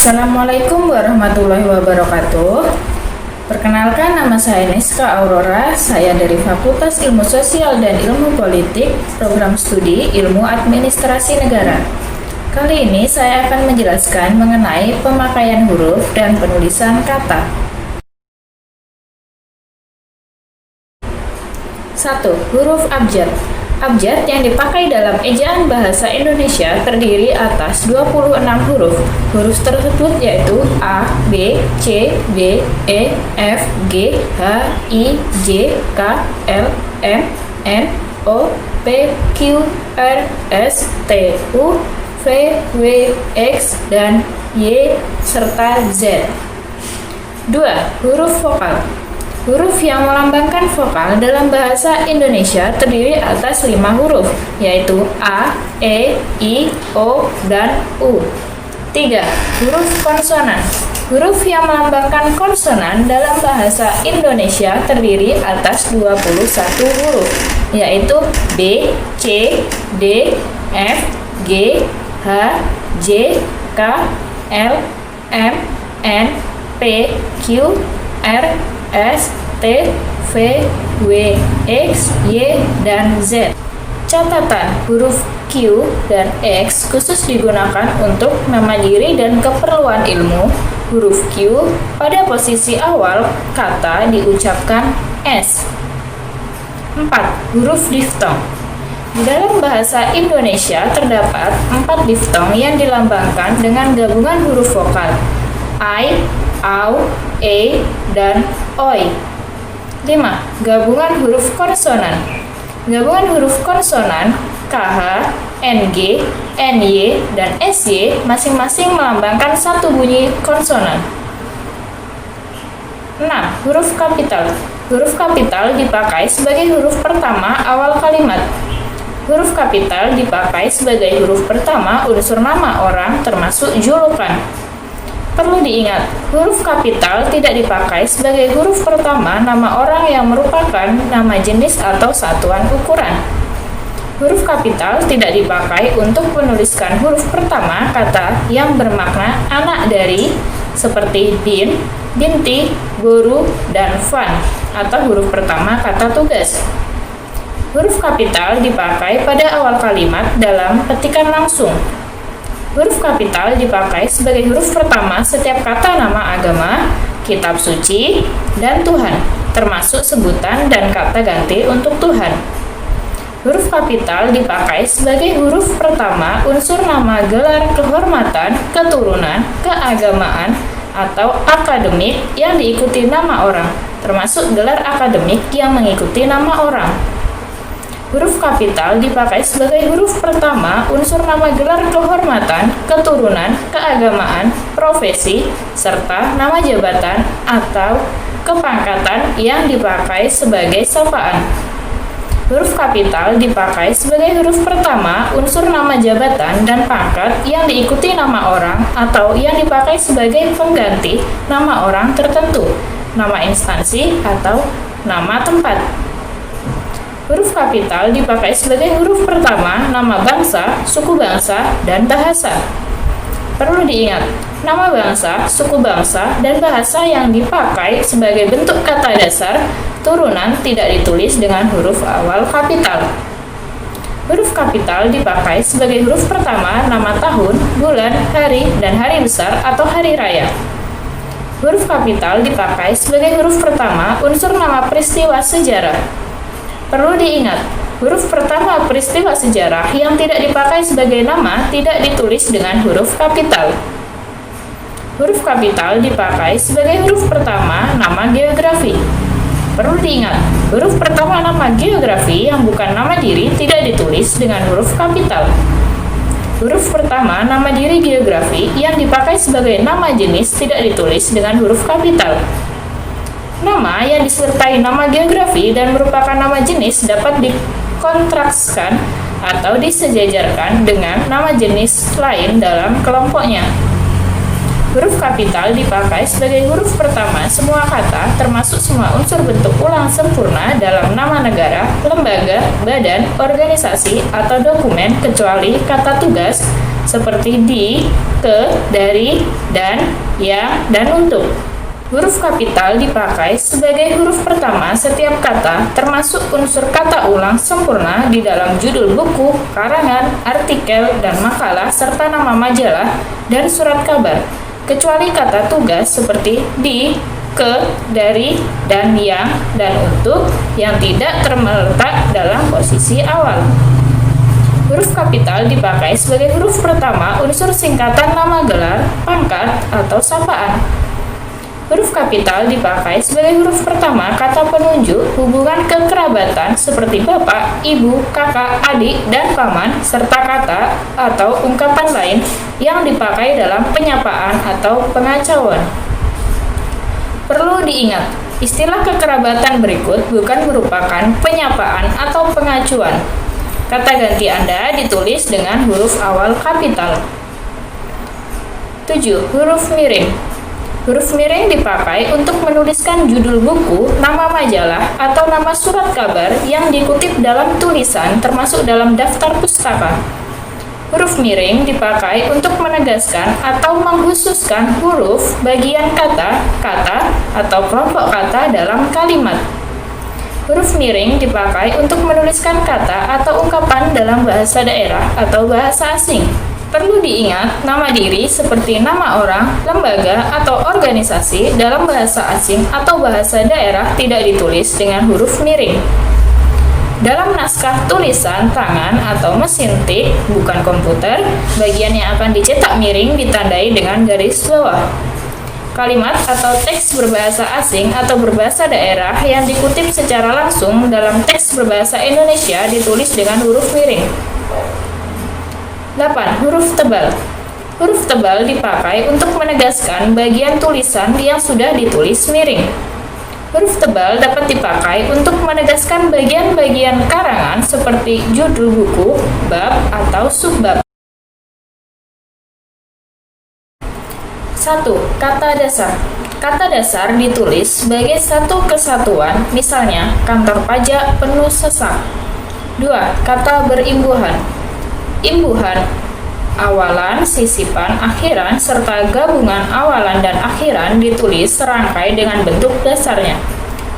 Assalamualaikum warahmatullahi wabarakatuh. Perkenalkan, nama saya Niska Aurora. Saya dari Fakultas Ilmu Sosial dan Ilmu Politik, Program Studi Ilmu Administrasi Negara. Kali ini saya akan menjelaskan mengenai pemakaian huruf dan penulisan kata. 1. Huruf abjad. Abjad yang dipakai dalam ejaan bahasa Indonesia terdiri atas 26 huruf. Huruf tersebut yaitu A, B, C, D, E, F, G, H, I, J, K, L, M, N, O, P, Q, R, S, T, U, V, W, X, dan Y, serta Z. 2. Huruf vokal. Huruf yang melambangkan vokal dalam bahasa Indonesia terdiri atas 5 huruf, yaitu A, E, I, O, dan U. 3. Huruf konsonan. Huruf yang melambangkan konsonan dalam bahasa Indonesia terdiri atas 21 huruf, yaitu B, C, D, F, G, H, J, K, L, M, N, P, Q, R, S, T, V, W, X, Y, dan Z. Catatan, huruf Q dan X khusus digunakan untuk nama diri dan keperluan ilmu. Huruf Q pada posisi awal kata diucapkan S. 4. Huruf diftong. Di dalam bahasa Indonesia terdapat 4 diftong yang dilambangkan dengan gabungan huruf vokal I, AU, E, dan OI. 5. Gabungan huruf konsonan. Gabungan huruf konsonan KH, NG, NY, dan SY masing-masing melambangkan satu bunyi konsonan. 6. Huruf kapital. Huruf kapital dipakai sebagai huruf pertama awal kalimat. Huruf kapital dipakai sebagai huruf pertama unsur nama orang termasuk julukan. Perlu diingat, huruf kapital tidak dipakai sebagai huruf pertama nama orang yang merupakan nama jenis atau satuan ukuran. Huruf kapital tidak dipakai untuk menuliskan huruf pertama kata yang bermakna anak dari, seperti bin, binti, guru, dan fan, atau huruf pertama kata tugas. Huruf kapital dipakai pada awal kalimat dalam petikan langsung. Huruf kapital dipakai sebagai huruf pertama setiap kata nama agama, kitab suci, dan Tuhan, termasuk sebutan dan kata ganti untuk Tuhan. Huruf kapital dipakai sebagai huruf pertama unsur nama gelar kehormatan, keturunan, keagamaan, atau akademik yang diikuti nama orang, termasuk gelar akademik yang mengikuti nama orang. Huruf kapital dipakai sebagai huruf pertama unsur nama gelar kehormatan, keturunan, keagamaan, profesi, serta nama jabatan atau kepangkatan yang dipakai sebagai sapaan. Huruf kapital dipakai sebagai huruf pertama unsur nama jabatan dan pangkat yang diikuti nama orang atau yang dipakai sebagai pengganti nama orang tertentu, nama instansi, atau nama tempat. Huruf kapital dipakai sebagai huruf pertama nama bangsa, suku bangsa, dan bahasa. Perlu diingat, nama bangsa, suku bangsa, dan bahasa yang dipakai sebagai bentuk kata dasar turunan tidak ditulis dengan huruf awal kapital. Huruf kapital dipakai sebagai huruf pertama nama tahun, bulan, hari, dan hari besar atau hari raya. Huruf kapital dipakai sebagai huruf pertama unsur nama peristiwa sejarah. Perlu diingat, huruf pertama peristiwa sejarah yang tidak dipakai sebagai nama tidak ditulis dengan huruf kapital. Huruf kapital dipakai sebagai huruf pertama nama geografi. Perlu diingat, huruf pertama nama geografi yang bukan nama diri tidak ditulis dengan huruf kapital. Huruf pertama nama diri geografi yang dipakai sebagai nama jenis tidak ditulis dengan huruf kapital. Nama yang disertai nama geografi dan merupakan nama jenis dapat dikontrakskan atau disejajarkan dengan nama jenis lain dalam kelompoknya. Huruf kapital dipakai sebagai huruf pertama semua kata termasuk semua unsur bentuk ulang sempurna dalam nama negara, lembaga, badan, organisasi, atau dokumen kecuali kata tugas, seperti di, ke, dari, dan, yang, dan untuk. Huruf kapital dipakai sebagai huruf pertama setiap kata, termasuk unsur kata ulang sempurna di dalam judul buku, karangan, artikel, dan makalah, serta nama majalah dan surat kabar, kecuali kata tugas seperti di, ke, dari, dan yang, dan untuk yang tidak terletak dalam posisi awal. Huruf kapital dipakai sebagai huruf pertama unsur singkatan nama gelar, pangkat, atau sapaan. Huruf kapital dipakai sebagai huruf pertama kata penunjuk hubungan kekerabatan seperti bapak, ibu, kakak, adik, dan paman, serta kata atau ungkapan lain yang dipakai dalam penyapaan atau pengacauan. Perlu diingat, istilah kekerabatan berikut bukan merupakan penyapaan atau pengacuan. Kata ganti Anda ditulis dengan huruf awal kapital. 7. Huruf miring. Huruf miring dipakai untuk menuliskan judul buku, nama majalah, atau nama surat kabar yang dikutip dalam tulisan termasuk dalam daftar pustaka. Huruf miring dipakai untuk menegaskan atau mengkhususkan huruf, bagian kata, atau kelompok kata dalam kalimat. Huruf miring dipakai untuk menuliskan kata atau ungkapan dalam bahasa daerah atau bahasa asing. Perlu diingat, nama diri seperti nama orang, lembaga, atau organisasi dalam bahasa asing atau bahasa daerah tidak ditulis dengan huruf miring. Dalam naskah tulisan tangan atau mesin tik, bukan komputer, bagian yang akan dicetak miring ditandai dengan garis bawah. Kalimat atau teks berbahasa asing atau berbahasa daerah yang dikutip secara langsung dalam teks berbahasa Indonesia ditulis dengan huruf miring. 8. Huruf tebal. Huruf tebal dipakai untuk menegaskan bagian tulisan yang sudah ditulis miring. Huruf tebal dapat dipakai untuk menegaskan bagian-bagian karangan seperti judul buku, bab, atau subbab. 1. Kata dasar. Kata dasar ditulis sebagai satu kesatuan, misalnya kantor pajak penuh sesak. 2. Kata berimbuhan. Imbuhan, awalan, sisipan, akhiran, serta gabungan awalan dan akhiran ditulis serangkai dengan bentuk dasarnya.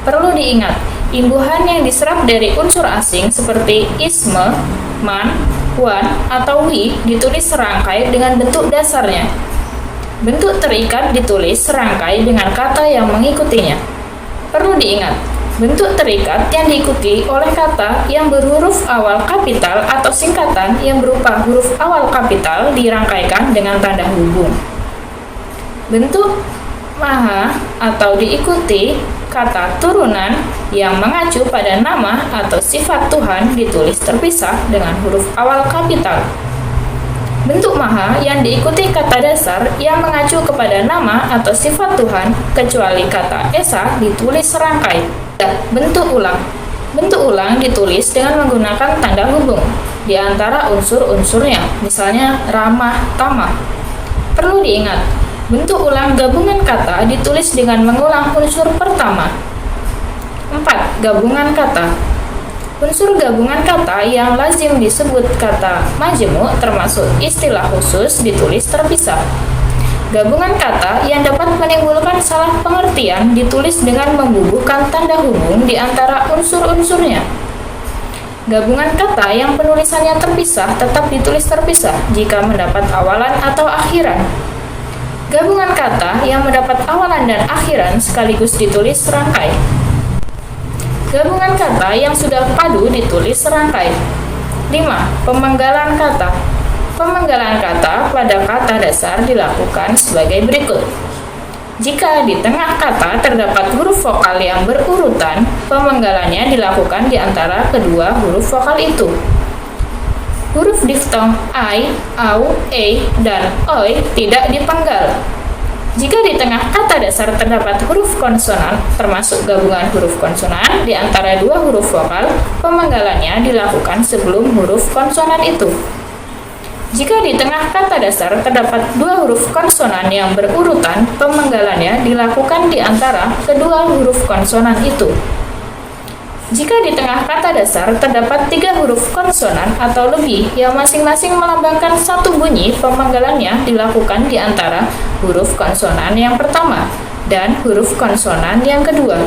Perlu diingat, imbuhan yang diserap dari unsur asing seperti isme, man, wan, atau wi ditulis serangkai dengan bentuk dasarnya. Bentuk terikat ditulis serangkai dengan kata yang mengikutinya. Perlu diingat, bentuk terikat yang diikuti oleh kata yang berhuruf awal kapital atau singkatan yang berupa huruf awal kapital dirangkaikan dengan tanda hubung. Bentuk maha atau diikuti kata turunan yang mengacu pada nama atau sifat Tuhan ditulis terpisah dengan huruf awal kapital. Bentuk maha yang diikuti kata dasar yang mengacu kepada nama atau sifat Tuhan kecuali kata esa ditulis serangkai. Bentuk ulang. Bentuk ulang ditulis dengan menggunakan tanda hubung di antara unsur-unsurnya, misalnya ramah, tamah. Perlu diingat, bentuk ulang gabungan kata ditulis dengan mengulang unsur pertama. 4. Gabungan kata. Unsur gabungan kata yang lazim disebut kata majemuk termasuk istilah khusus ditulis terpisah. Gabungan kata yang dapat menimbulkan salah pengertian ditulis dengan membubuhkan tanda hubung di antara unsur-unsurnya. Gabungan kata yang penulisannya terpisah tetap ditulis terpisah jika mendapat awalan atau akhiran. Gabungan kata yang mendapat awalan dan akhiran sekaligus ditulis serangkai. Gabungan kata yang sudah padu ditulis serangkai. 5. Pemenggalan kata. Pemenggalan kata pada kata dasar dilakukan sebagai berikut. Jika di tengah kata terdapat huruf vokal yang berurutan, pemenggalannya dilakukan di antara kedua huruf vokal itu. Huruf diftong ai, au, e, dan oi tidak dipenggal. Jika di tengah kata dasar terdapat huruf konsonan, termasuk gabungan huruf konsonan di antara dua huruf vokal, pemenggalannya dilakukan sebelum huruf konsonan itu. Jika di tengah kata dasar terdapat dua huruf konsonan yang berurutan, pemenggalannya dilakukan di antara kedua huruf konsonan itu. Jika di tengah kata dasar terdapat 3 huruf konsonan atau lebih yang masing-masing melambangkan satu bunyi, pemanggalannya dilakukan di antara huruf konsonan yang pertama dan huruf konsonan yang kedua.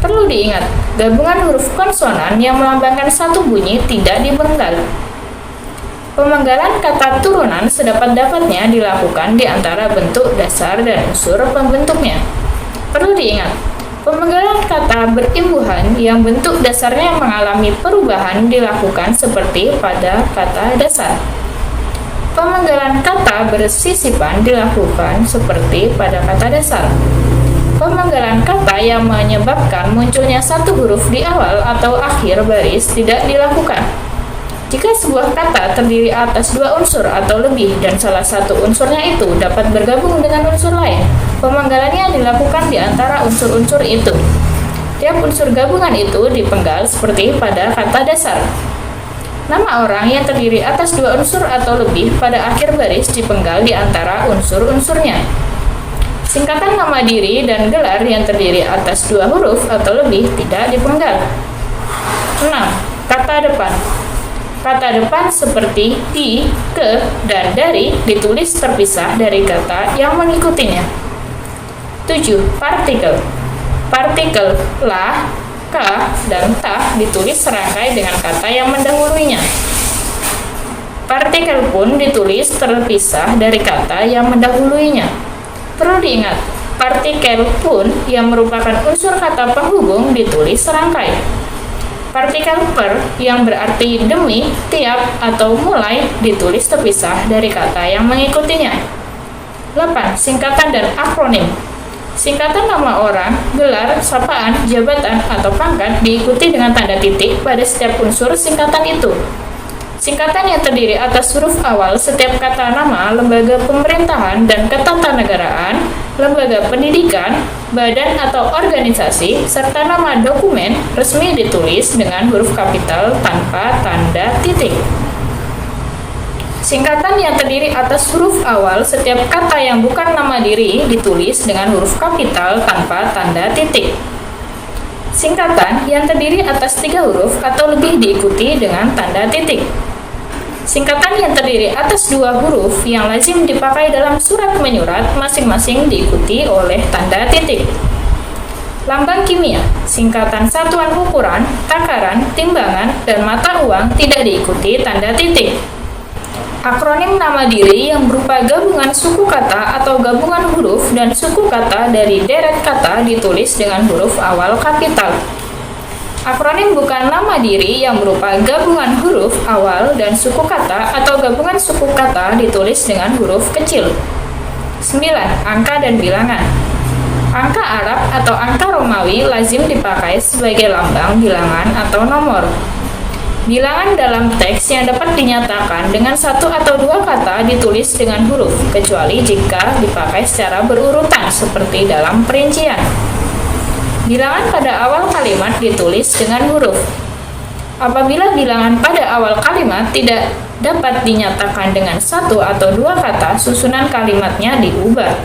Perlu diingat, gabungan huruf konsonan yang melambangkan satu bunyi tidak dipenggal. Pemanggalan kata turunan sedapat-dapatnya dilakukan di antara bentuk dasar dan unsur pembentuknya. Perlu diingat, pemanggalan kata berimbuhan yang bentuk dasarnya mengalami perubahan dilakukan seperti pada kata dasar. Pemanggalan kata bersisipan dilakukan seperti pada kata dasar. Pemanggalan kata yang menyebabkan munculnya satu huruf di awal atau akhir baris tidak dilakukan. Jika sebuah kata terdiri atas 2 unsur atau lebih dan salah satu unsurnya itu dapat bergabung dengan unsur lain, pemanggalannya dilakukan di antara unsur-unsur itu. Tiap unsur gabungan itu dipenggal seperti pada kata dasar. Nama orang yang terdiri atas 2 unsur atau lebih pada akhir baris dipenggal di antara unsur-unsurnya. Singkatan nama diri dan gelar yang terdiri atas 2 huruf atau lebih tidak dipenggal. 6. Kata depan. Kata depan seperti di, ke, dan dari ditulis terpisah dari kata yang mengikutinya. 7. Partikel. Partikel la, ka, dan ta ditulis serangkai dengan kata yang mendahulunya. Partikel pun ditulis terpisah dari kata yang mendahulunya. Perlu diingat, partikel pun yang merupakan unsur kata penghubung ditulis serangkai. Partikel per yang berarti demi, tiap, atau mulai ditulis terpisah dari kata yang mengikutinya. 8. Singkatan dan akronim. Singkatan nama orang, gelar, sapaan, jabatan, atau pangkat diikuti dengan tanda titik pada setiap unsur singkatan itu. Singkatan yang terdiri atas huruf awal setiap kata nama, lembaga pemerintahan dan ketatanegaraan, lembaga pendidikan, badan atau organisasi, serta nama dokumen resmi ditulis dengan huruf kapital tanpa tanda titik. Singkatan yang terdiri atas huruf awal setiap kata yang bukan nama diri ditulis dengan huruf kapital tanpa tanda titik. Singkatan yang terdiri atas 3 huruf atau lebih diikuti dengan tanda titik. Singkatan yang terdiri atas 2 huruf yang lazim dipakai dalam surat menyurat masing-masing diikuti oleh tanda titik. Lambang kimia, singkatan satuan ukuran, takaran, timbangan, dan mata uang tidak diikuti tanda titik. Akronim nama diri yang berupa gabungan suku kata atau gabungan huruf dan suku kata dari deret kata ditulis dengan huruf awal kapital. Akronim bukan nama diri yang berupa gabungan huruf awal dan suku kata atau gabungan suku kata ditulis dengan huruf kecil. 9. Angka dan bilangan. Angka Arab atau angka Romawi lazim dipakai sebagai lambang bilangan atau nomor. Bilangan dalam teks yang dapat dinyatakan dengan 1 atau 2 kata ditulis dengan huruf, kecuali jika dipakai secara berurutan seperti dalam perincian. Bilangan pada awal kalimat ditulis dengan huruf. Apabila bilangan pada awal kalimat tidak dapat dinyatakan dengan 1 atau 2 kata, susunan kalimatnya diubah.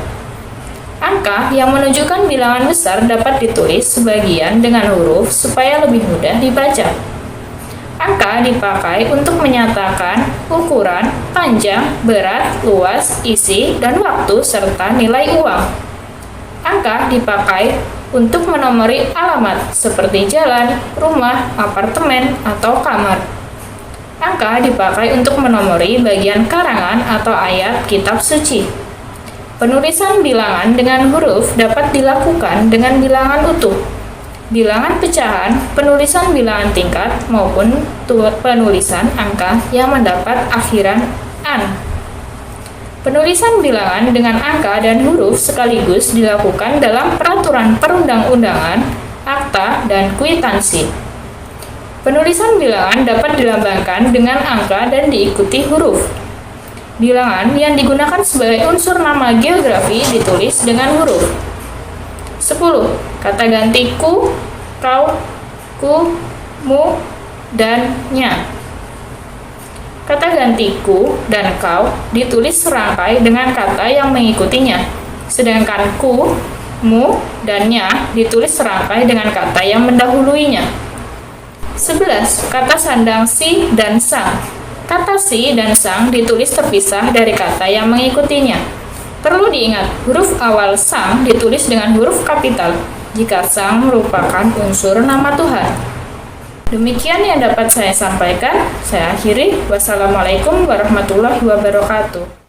Angka yang menunjukkan bilangan besar dapat ditulis sebagian dengan huruf supaya lebih mudah dibaca. Angka dipakai untuk menyatakan ukuran, panjang, berat, luas, isi, dan waktu, serta nilai uang. Angka dipakai untuk menomori alamat seperti jalan, rumah, apartemen, atau kamar. Angka dipakai untuk menomori bagian karangan atau ayat kitab suci. Penulisan bilangan dengan huruf dapat dilakukan dengan bilangan utuh, bilangan pecahan, penulisan bilangan tingkat, maupun penulisan angka yang mendapat akhiran an. Penulisan bilangan dengan angka dan huruf sekaligus dilakukan dalam peraturan perundang-undangan, akta, dan kwitansi. Penulisan bilangan dapat dilambangkan dengan angka dan diikuti huruf. Bilangan yang digunakan sebagai unsur nama geografi ditulis dengan huruf. 10. Kata ganti ku, kau, ku, mu, dan nya. Kata ganti ku dan kau ditulis serangkai dengan kata yang mengikutinya, sedangkan ku, mu, dan nya ditulis serangkai dengan kata yang mendahuluinya. 11. Kata sandang si dan sang. Kata si dan sang ditulis terpisah dari kata yang mengikutinya. Perlu diingat, huruf awal sang ditulis dengan huruf kapital jika sang merupakan unsur nama Tuhan. Demikian yang dapat saya sampaikan. Saya akhiri. Wassalamualaikum warahmatullahi wabarakatuh.